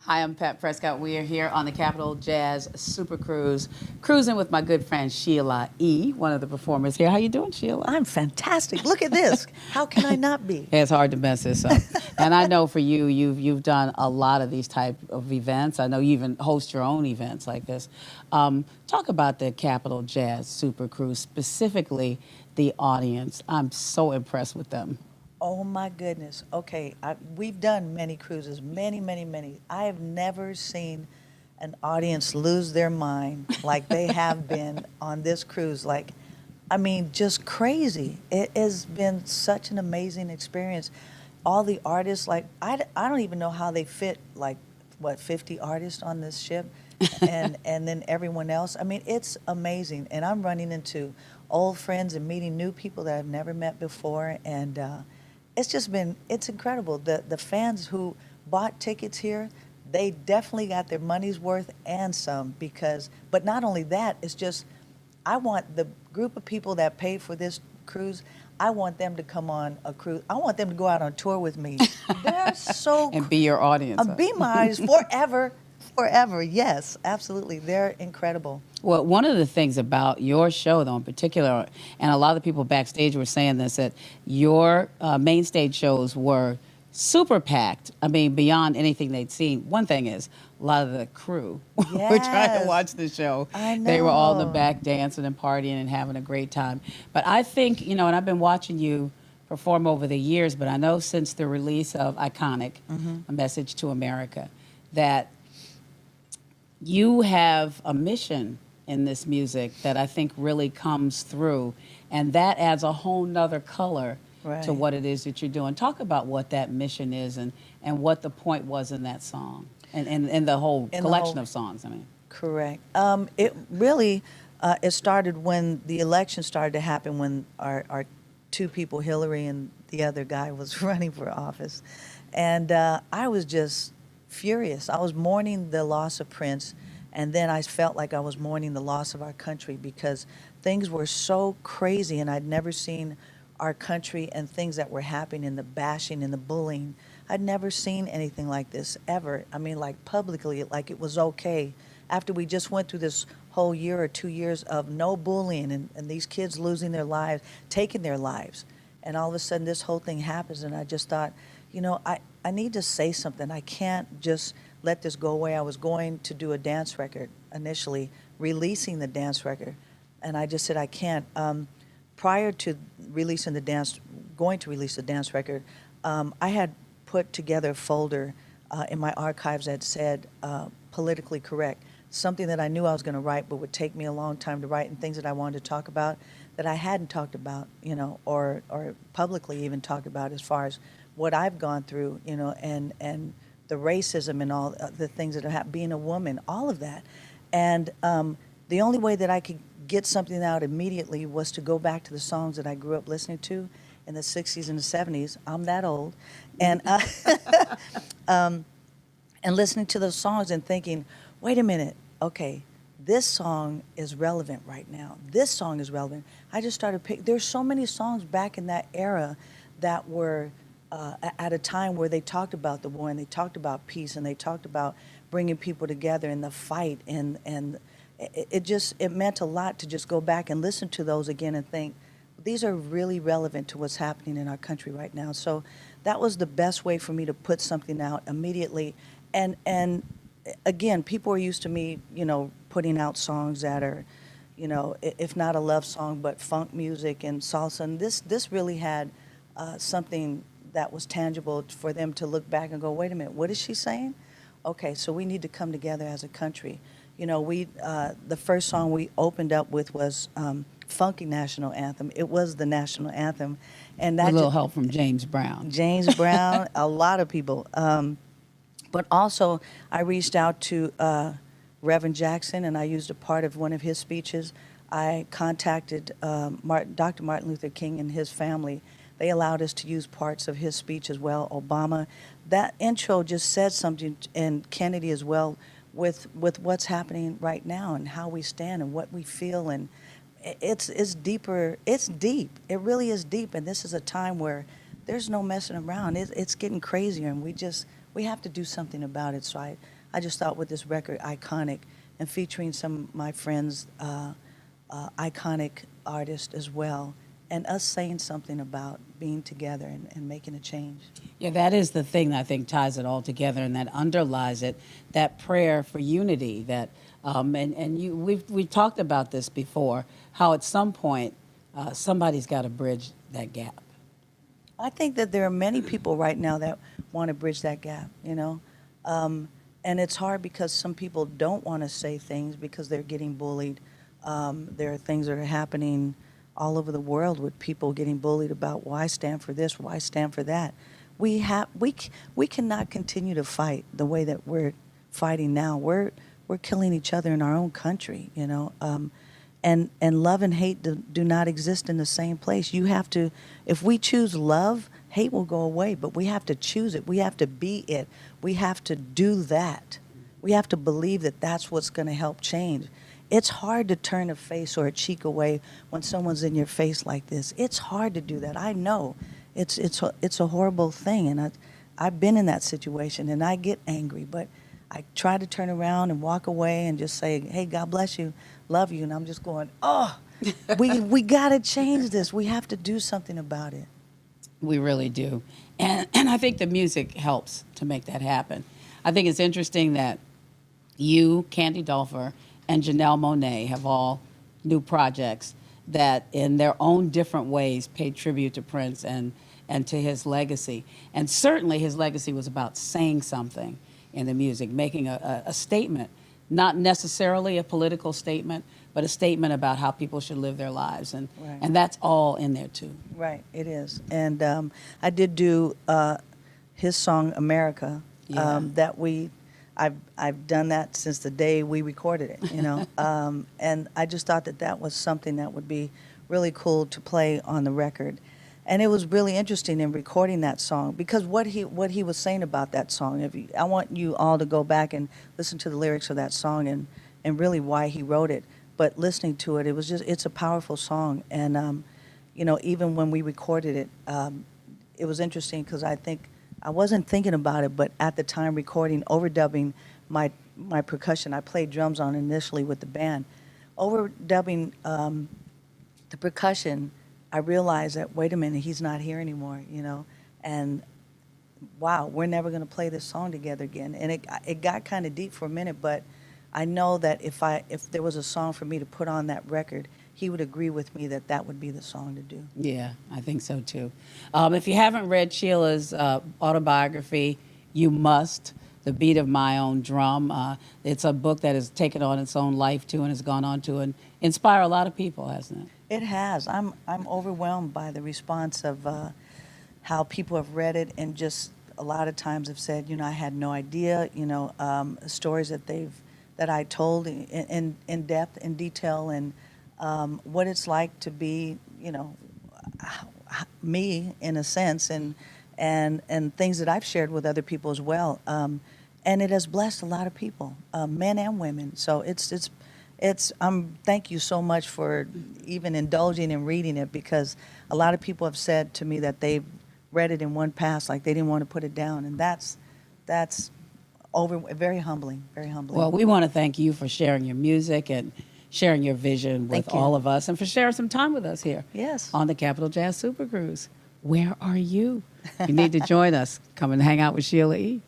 Hi, I'm Pat Prescott. We are here on the Capitol Jazz Super Cruise, cruising with my good friend Sheila E., one of the performers here. How you doing, Sheila? I'm fantastic. Look at this. How can I not be? It's hard to mess this up. And I know for you, you've done a lot of these type of events. I know you even host your own events like this. Talk about the Capitol Jazz Super Cruise, specifically the audience. I'm so impressed with them. Oh my goodness. Okay, we've done many cruises, many, many, many. I have never seen an audience lose their mind like they have been on this cruise. Like, I mean, just crazy. It has been such an amazing experience. All the artists, like, I don't even know how they fit, like, what, 50 artists on this ship? And then everyone else. I mean, it's amazing. And I'm running into old friends and meeting new people that I've never met before. And it's just been, it's incredible. The fans who bought tickets here, they definitely got their money's worth and some because, but not only that, it's just, I want the group of people that paid for this cruise, I want them to come on a cruise. I want them to go out on tour with me. They're so And be your audience. be my audience forever, forever. Yes, absolutely. They're incredible. Well, one of the things about your show, though, in particular, and a lot of people backstage were saying this, that your main stage shows were super packed. I mean, beyond anything they'd seen. One thing is, a lot of the crew were trying to Yes. watch the show. I They were all in the know. back dancing and partying and having a great time. But I think, and I've been watching you perform over the years, but I know since the release of Iconic, A Message to America, that you have a mission in this music that I think really comes through, and that adds a whole nother color Right. to what it is that you're doing. Talk about what that mission is and what the point was in that song and the whole In the collection whole- of songs. I mean, Correct. It really, it started when the election started to happen when our two people, Hillary and the other guy, was running for office. And I was just furious. I was mourning the loss of Prince, and then I felt like I was mourning the loss of our country because things were so crazy, and I'd never seen our country and things that were happening in the bashing and the bullying. I'd never seen anything like this ever. I mean, like publicly, like it was okay. After we just went through this whole year or 2 years of no bullying and these kids losing their lives, taking their lives. And all of a sudden this whole thing happens and I just thought, I need to say something. I can't just let this go away. I was going to do a dance record initially, releasing the dance record. And I just said, I can't. Prior to releasing going to release the dance record, I had put together a folder in my archives that said politically correct, something that I knew I was going to write but would take me a long time to write, and things that I wanted to talk about that I hadn't talked about, or publicly even talked about as far as what I've gone through, and the racism and all the things that have happened, being a woman, all of that. And the only way that I could get something out immediately was to go back to the songs that I grew up listening to in the 60s and the 70s. I'm that old. And, and listening to those songs and thinking, wait a minute, okay, this song is relevant right now. This song is relevant. I just started there's so many songs back in that era that were at a time where they talked about the war and they talked about peace and they talked about bringing people together in the fight, and it meant a lot to just go back and listen to those again and think these are really relevant to what's happening in our country right now. So that was the best way for me to put something out immediately. And again, people are used to me, putting out songs that are, if not a love song, but funk music and salsa. And this really had something that was tangible for them to look back and go, wait a minute, what is she saying? Okay, so we need to come together as a country. The first song we opened up with was Funky National Anthem. It was the national anthem. And with that a little help from James Brown. James Brown, a lot of people. But also, I reached out to Reverend Jackson, and I used a part of one of his speeches. I contacted Dr. Martin Luther King and his family. They allowed us to use parts of his speech as well. Obama, that intro just said something, and Kennedy as well, with what's happening right now and how we stand and what we feel. And it's deeper. It's deep. It really is deep. And this is a time where there's no messing around. It's getting crazier, and we have to do something about it. So I just thought with this record, Iconic, and featuring some of my friends, iconic artists as well, and us saying something about being together and making a change. Yeah, that is the thing that I think ties it all together and that underlies it, that prayer for unity that, we've talked about this before, how at some point somebody's got to bridge that gap. I think that there are many people right now that want to bridge that gap, you know. And it's hard because some people don't want to say things because they're getting bullied. There are things that are happening all over the world with people getting bullied about why stand for this, why stand for that. We cannot continue to fight the way that we're fighting now. We're killing each other in our own country, you know. And love and hate do not exist in the same place. You have to, if we choose love, hate will go away, but we have to choose it. We have to be it. We have to do that. We have to believe that that's what's going to help change. It's hard to turn a face or a cheek away when someone's in your face like this. It's hard to do that. I know. It's a horrible thing, and I've been in that situation, and I get angry, but I try to turn around and walk away and just say, hey, God bless you, love you, and I'm just going, oh, we got to change this. We have to do something about it. We really do. And I think the music helps to make that happen. I think it's interesting that you, Candy Dulfer, and Janelle Monáe have all new projects that in their own different ways pay tribute to Prince and to his legacy. And certainly his legacy was about saying something in the music, making a statement, not necessarily a political statement, but a statement about how people should live their lives. And, Right. and that's all in there, too. Right, it is. And I did do his song America. Yeah. I've done that since the day we recorded it, you know. And I just thought that was something that would be really cool to play on the record. And it was really interesting in recording that song because what he was saying about that song. I want you all to go back and listen to the lyrics of that song and really why he wrote it. But listening to it, it's a powerful song. And you know, even when we recorded it, it was interesting because I wasn't thinking about it, but at the time recording, overdubbing my percussion, I played drums on initially with the band. Overdubbing the percussion, I realized that, wait a minute, he's not here anymore, you know, and wow, we're never going to play this song together again. And it got kind of deep for a minute, but I know that if there was a song for me to put on that record, he would agree with me that would be the song to do. Yeah, I think so too. If you haven't read Sheila's autobiography, you must. The Beat of My Own Drum. It's a book that has taken on its own life too, and has gone on to inspire a lot of people, hasn't it? It has. I'm overwhelmed by the response of how people have read it, and just a lot of times have said, you know, I had no idea. You know, stories that I told in depth, in detail, and what it's like to be, you know, me in a sense, and things that I've shared with other people as well. And it has blessed a lot of people, men and women. So thank you so much for even indulging in reading it, because a lot of people have said to me that they've read it in one pass, like they didn't want to put it down, and that's very humbling, very humbling. Well, we want to thank you for sharing your music and sharing your vision with Thank you. all of us, and for sharing some time with us here Yes. on the Capital Jazz SuperCruise. Where are you? You need to join us. Come and hang out with Sheila E.